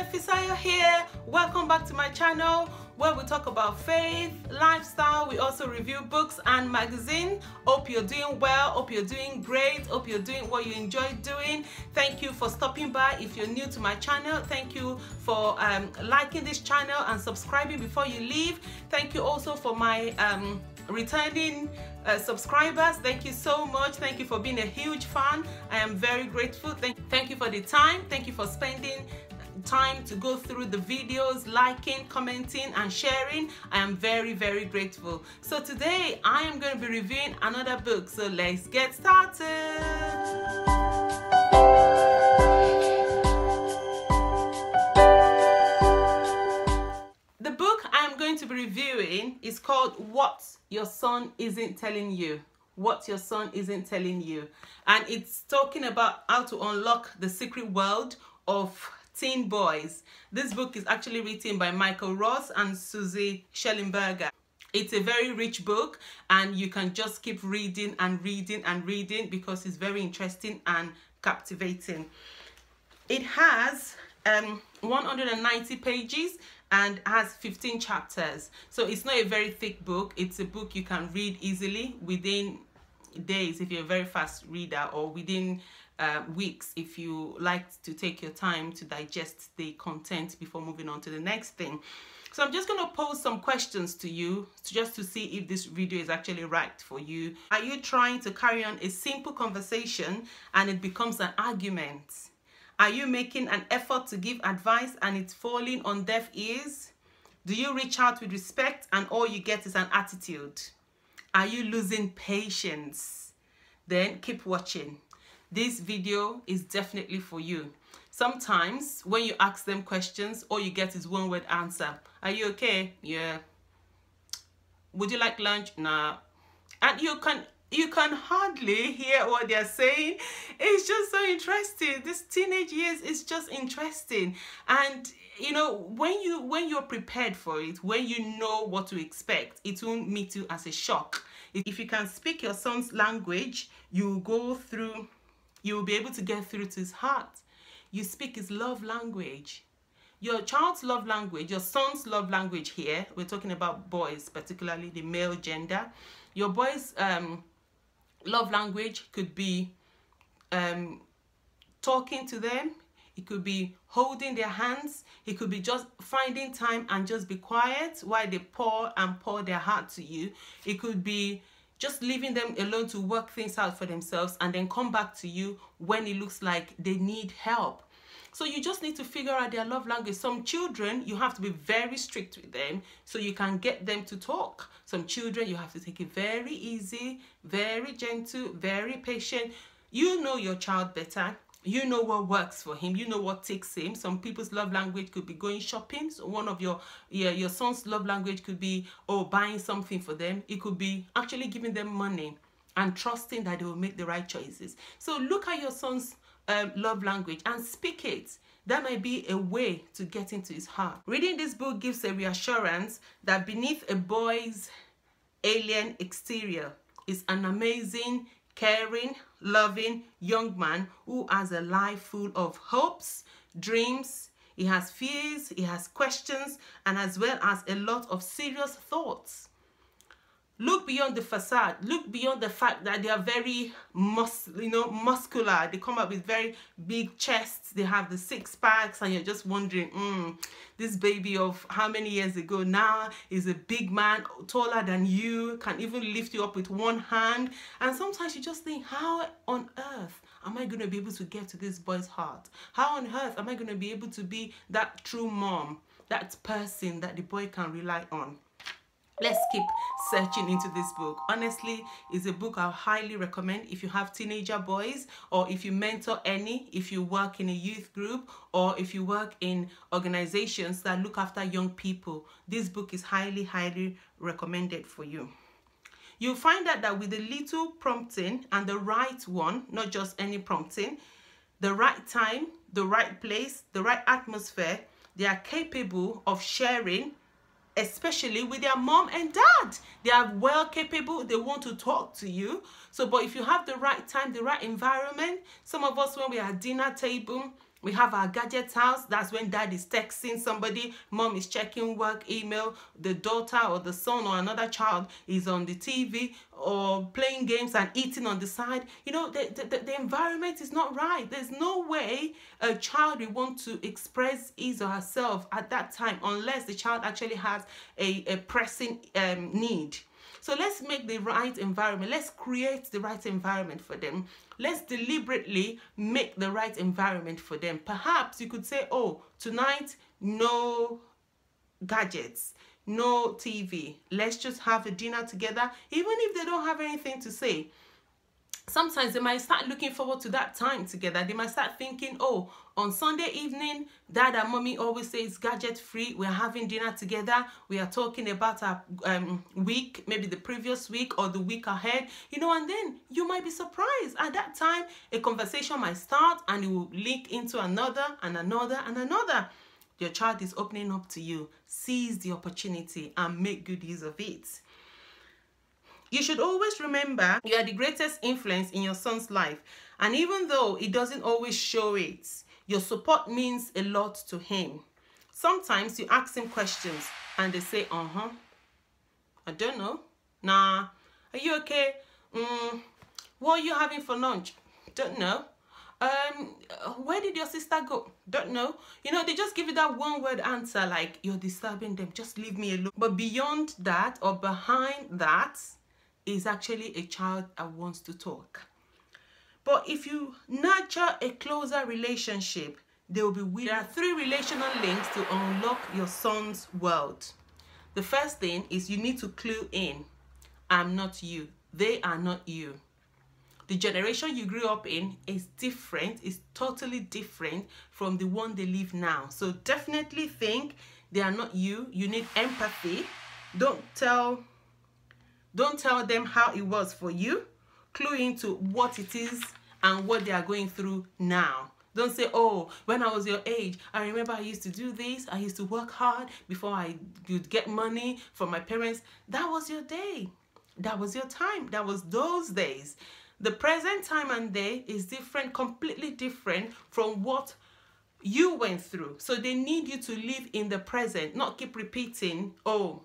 there, Fisayo here. Welcome back to my channel where we talk about faith, lifestyle. We also review books and magazines. Hope you're doing well, hope you're doing great, hope you're doing what you enjoy doing. Thank you for stopping by. If you're new to my channel, thank you for liking this channel and subscribing before you leave. Thank you also for my returning subscribers. Thank you so much. Thank you for being a huge fan. I am very grateful. Thank you for the time. Thank you for spending time to go through the videos, liking, commenting and sharing. I am very grateful. So today I am going to be reviewing another book, so let's get started. The book I'm going to be reviewing is called What Your Son Isn't Telling You. What Your Son Isn't Telling You. And it's talking about how to unlock the secret world of teen boys. This book is actually written by Michael Ross and Susie Schellenberger. It's a very rich book and you can just keep reading and reading and reading because it's very interesting and captivating. It has 190 pages and has 15 chapters. So it's not a very thick book. It's a book you can read easily within days if you're a very fast reader, or within weeks if you like to take your time to digest the content before moving on to the next thing. So I'm just going to pose some questions to you just to see if this video is actually right for you. Are you trying to carry on a simple conversation and it becomes an argument? Are you making an effort to give advice and it's falling on deaf ears? Do you reach out with respect and all you get is an attitude? Are you losing patience? Then keep watching. This video is definitely for you. Sometimes when you ask them questions, all you get is one word answer. Are you okay? Yeah. Would you like lunch? Nah. And you can hardly hear what they're saying. It's just so interesting. This teenage years is just interesting. And you know, when you're prepared for it, when you know what to expect, it won't meet you as a shock. If you can speak your son's language, you'll be able to get through to his heart. You speak his love language. Your child's love language, your son's love language here, we're talking about boys, particularly the male gender. Your boy's love language could be talking to them. It could be holding their hands. It could be just finding time and just be quiet while they pour their heart to you. It could be just leaving them alone to work things out for themselves and then come back to you when it looks like they need help. So you just need to figure out their love language. Some children, you have to be very strict with them so you can get them to talk. Some children, you have to take it very easy, very gentle, very patient. You know your child better. You know what works for him. You know what takes him. Some people's love language could be going shopping. So one of your son's love language could be buying something for them. It could be actually giving them money and trusting that they will make the right choices. So look at your son's love language and speak it. That might be a way to get into his heart. Reading this book gives a reassurance that beneath a boy's alien exterior is an amazing, caring, loving young man who has a life full of hopes, dreams. He has fears, he has questions, and as well as a lot of serious thoughts. Look beyond the facade. Look beyond the fact that they are very muscular. They come up with very big chests. They have the six packs, and you're just wondering, this baby of how many years ago now is a big man, taller than you, can even lift you up with one hand. And sometimes you just think, how on earth am I going to be able to get to this boy's heart? How on earth am I going to be able to be that true mom, that person that the boy can rely on? Let's keep searching into this book. Honestly, it's a book I highly recommend if you have teenager boys, or if you mentor any, if you work in a youth group, or if you work in organizations that look after young people. This book is highly recommended for you. You'll find out that with a little prompting and the right one, not just any prompting, the right time, the right place, the right atmosphere, they are capable of sharing, especially with their mom and dad. They are well capable. They want to talk to you. So, but if you have the right time, the right environment, some of us, when we are at dinner table, We have our gadgets house. That's when dad is texting somebody, mom is checking work, email, the daughter or the son or another child is on the TV or playing games and eating on the side. You know, the environment is not right. There's no way a child will want to express his or herself at that time unless the child actually has a pressing need. So let's make the right environment. Let's create the right environment for them. Let's deliberately make the right environment for them. Perhaps you could say, oh, tonight, no gadgets, no TV. Let's just have a dinner together, even if they don't have anything to say. Sometimes they might start looking forward to that time together. They might start thinking, oh, on Sunday evening, dad and mommy always say it's gadget free. We're having dinner together. We are talking about our week, maybe the previous week or the week ahead, you know, and then you might be surprised. At that time, a conversation might start and it will link into another and another and another. Your child is opening up to you. Seize the opportunity and make good use of it. You should always remember you are the greatest influence in your son's life. And even though he doesn't always show it, your support means a lot to him. Sometimes you ask him questions and they say, I don't know. Nah, are you okay? What are you having for lunch? Don't know. Where did your sister go? Don't know. You know, they just give you that one word answer like, you're disturbing them, just leave me alone. But beyond that or behind that, is actually a child that wants to talk. But if you nurture a closer relationship, there will be willing. There are 3 relational links to unlock your son's world. The first thing is you need to clue in. I'm not you. They are not you. The generation you grew up in is different, is totally different from the one they live now. So definitely think they are not you. You need empathy. Don't tell them how it was for you. Clue into what it is and what they are going through now. Don't say, oh, when I was your age, I remember I used to do this. I used to work hard before I could get money from my parents. That was your day. That was your time. That was those days. The present time and day is different, completely different from what you went through. So they need you to live in the present, not keep repeating, oh,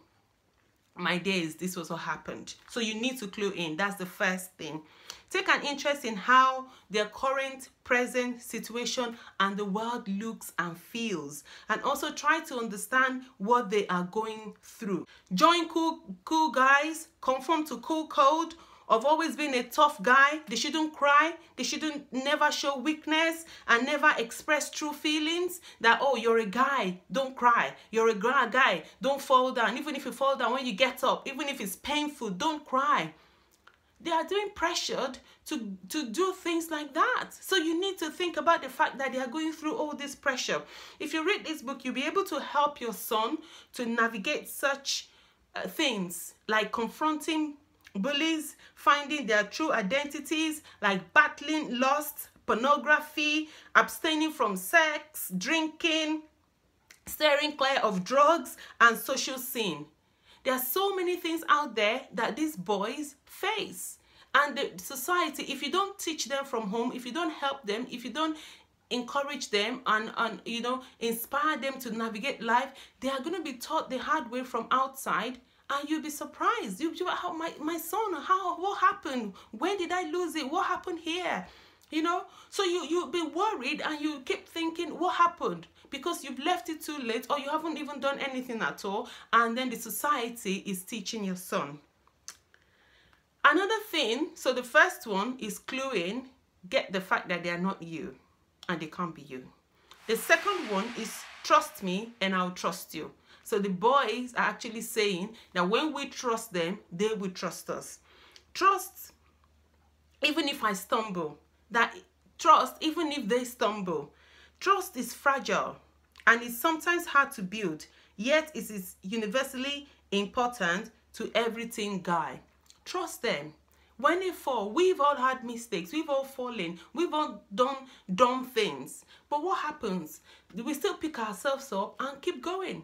my days, this was what happened. So you need to clue in. That's the first thing. Take an interest in how their current present situation and the world looks and feels, and also try to understand what they are going through. Join cool guys, conform to cool code of always being a tough guy. They shouldn't cry. They shouldn't never show weakness and never express true feelings. That, oh, you're a guy, don't cry. You're a guy, don't fall down. Even if you fall down, when you get up, even if it's painful, don't cry. They are doing pressured to do things like that. So you need to think about the fact that they are going through all this pressure. If you read this book, you'll be able to help your son to navigate such things like confronting bullies, finding their true identities, like battling lust, pornography, abstaining from sex, drinking, steering clear of drugs, and social sin. There are so many things out there that these boys face. And the society, if you don't teach them from home, if you don't help them, if you don't encourage them and you know, inspire them to navigate life, they are going to be taught the hard way from outside. And you'll be surprised. You'll be like, how my son, what happened? When did I lose it? What happened here? You know? So you'll be worried and you keep thinking, what happened? Because you've left it too late or you haven't even done anything at all. And then the society is teaching your son. Another thing, so the first one is clue in, get the fact that they are not you and they can't be you. The second one is trust me and I'll trust you. So the boys are actually saying that when we trust them, they will trust us. Trust, even if I stumble. That trust, even if they stumble. Trust is fragile and it's sometimes hard to build, yet it is universally important to every teen guy. Trust them. When they fall, we've all had mistakes, we've all fallen, we've all done dumb things. But what happens? We still pick ourselves up and keep going.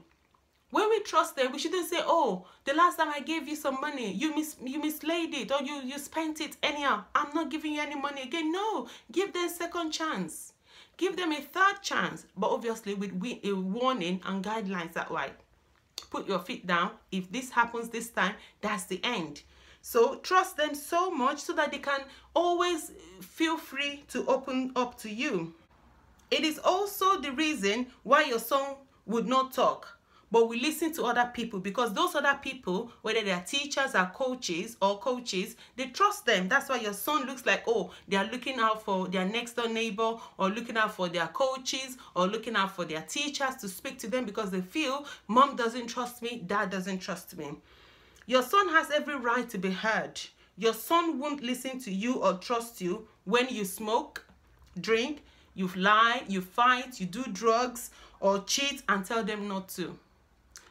When we trust them, we shouldn't say, oh, the last time I gave you some money, you mislaid it, or you spent it anyhow. I'm not giving you any money again. No, give them second chance. Give them a third chance, but obviously with a warning and guidelines that way. Put your feet down. If this happens this time, that's the end. So trust them so much so that they can always feel free to open up to you. It is also the reason why your son would not talk, but we listen to other people, because those other people, whether they are teachers or coaches, they trust them. That's why your son looks like, oh, they are looking out for their next door neighbor, or looking out for their coaches, or looking out for their teachers to speak to them, because they feel mom doesn't trust me, dad doesn't trust me. Your son has every right to be heard. Your son won't listen to you or trust you when you smoke, drink, you lie, you fight, you do drugs, or cheat and tell them not to.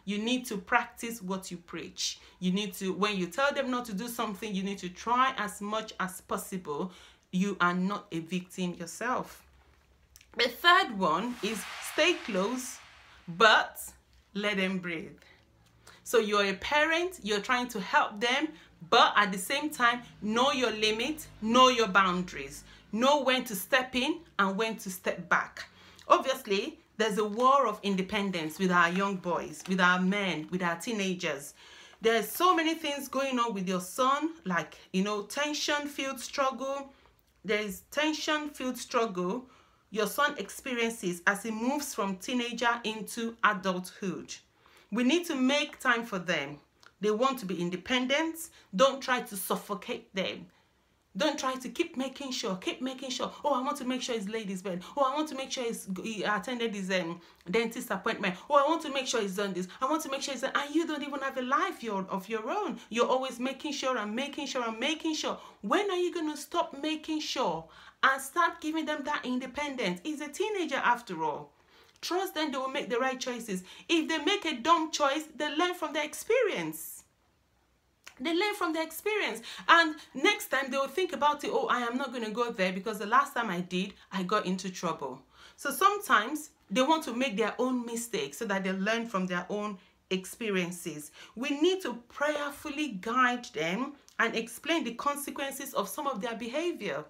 You need to practice what you preach. You need to, when you tell them not to do something, you need to try as much as possible. You are not a victim yourself. The third one is stay close, but let them breathe. So you're a parent, you're trying to help them, but at the same time, know your limits, know your boundaries. Know when to step in and when to step back. Obviously, there's a war of independence with our young boys, with our men, with our teenagers. There's so many things going on with your son, like, tension-filled struggle. There's tension-filled struggle your son experiences as he moves from teenager into adulthood. We need to make time for them. They want to be independent. Don't try to suffocate them. Don't try to keep making sure. Oh, I want to make sure he's laid his bed. Oh, I want to make sure he attended his dentist appointment. Oh, I want to make sure he's done this. I want to make sure he's done. And you don't even have a life of your own. You're always making sure and making sure and making sure. When are you going to stop making sure and start giving them that independence? He's a teenager after all. Trust them, they will make the right choices. If they make a dumb choice, they learn from their experience. They learn from their experience. And next time they will think about it, oh, I am not going to go there because the last time I did, I got into trouble. So sometimes they want to make their own mistakes so that they learn from their own experiences. We need to prayerfully guide them and explain the consequences of some of their behavior.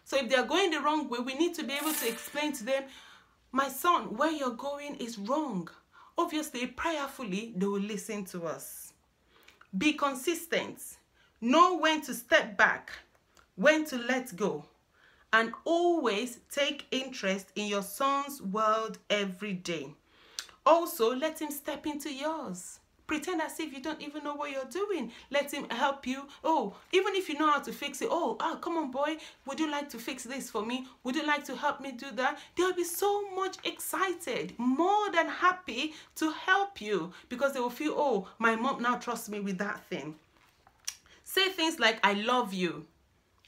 So if they are going the wrong way, we need to be able to explain to them, my son, where you're going is wrong. Obviously, prayerfully, they will listen to us. Be consistent. Know when to step back, when to let go, and always take interest in your son's world every day. Also, let him step into yours. Pretend as if you don't even know what you're doing. Let him help you. Oh, even if you know how to fix it. Oh, come on, boy. Would you like to fix this for me? Would you like to help me do that? They'll be so much excited, more than happy to help you, because they will feel, oh, my mom now trusts me with that thing. Say things like, I love you.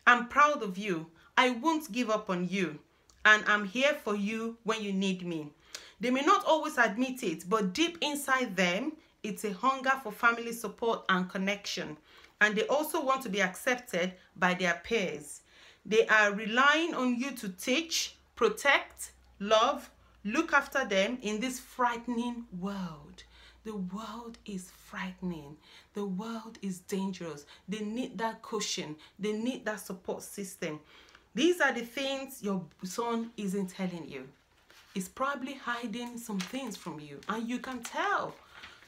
I'm proud of you. I won't give up on you. And I'm here for you when you need me. They may not always admit it, but deep inside them, it's a hunger for family support and connection. And they also want to be accepted by their peers. They are relying on you to teach, protect, love, look after them in this frightening world. The world is frightening. The world is dangerous. They need that cushion. They need that support system. These are the things your son isn't telling you. He's probably hiding some things from you, and you can tell.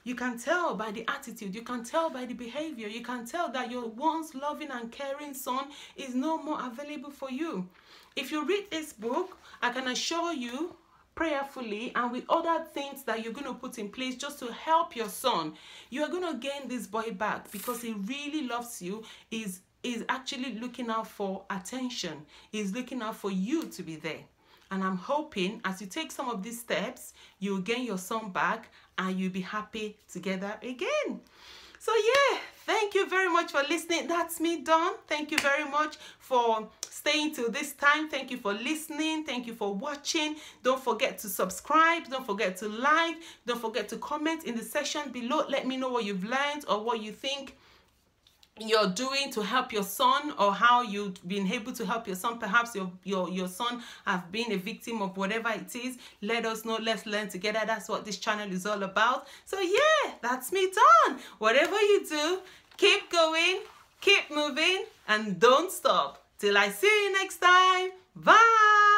You can tell by the attitude, you can tell by the behavior, you can tell that your once loving and caring son is no more available for you. If you read this book, I can assure you prayerfully and with other things that you're going to put in place just to help your son, you are going to gain this boy back, because he really loves you, is actually looking out for attention, is looking out for you to be there. And I'm hoping as you take some of these steps, you'll gain your son back and you'll be happy together again. So yeah, thank you very much for listening. That's me done. Thank you very much for staying till this time. Thank you for listening. Thank you for watching. Don't forget to subscribe. Don't forget to like. Don't forget to comment in the section below. Let me know what you've learned or what you think you're doing to help your son, or how you've been able to help your son. Perhaps your son have been a victim of whatever it is. Let us know. Let's learn together. That's what this channel is all about. So yeah, that's me done. Whatever you do, keep going, keep moving, and don't stop. Till I see you next time. Bye.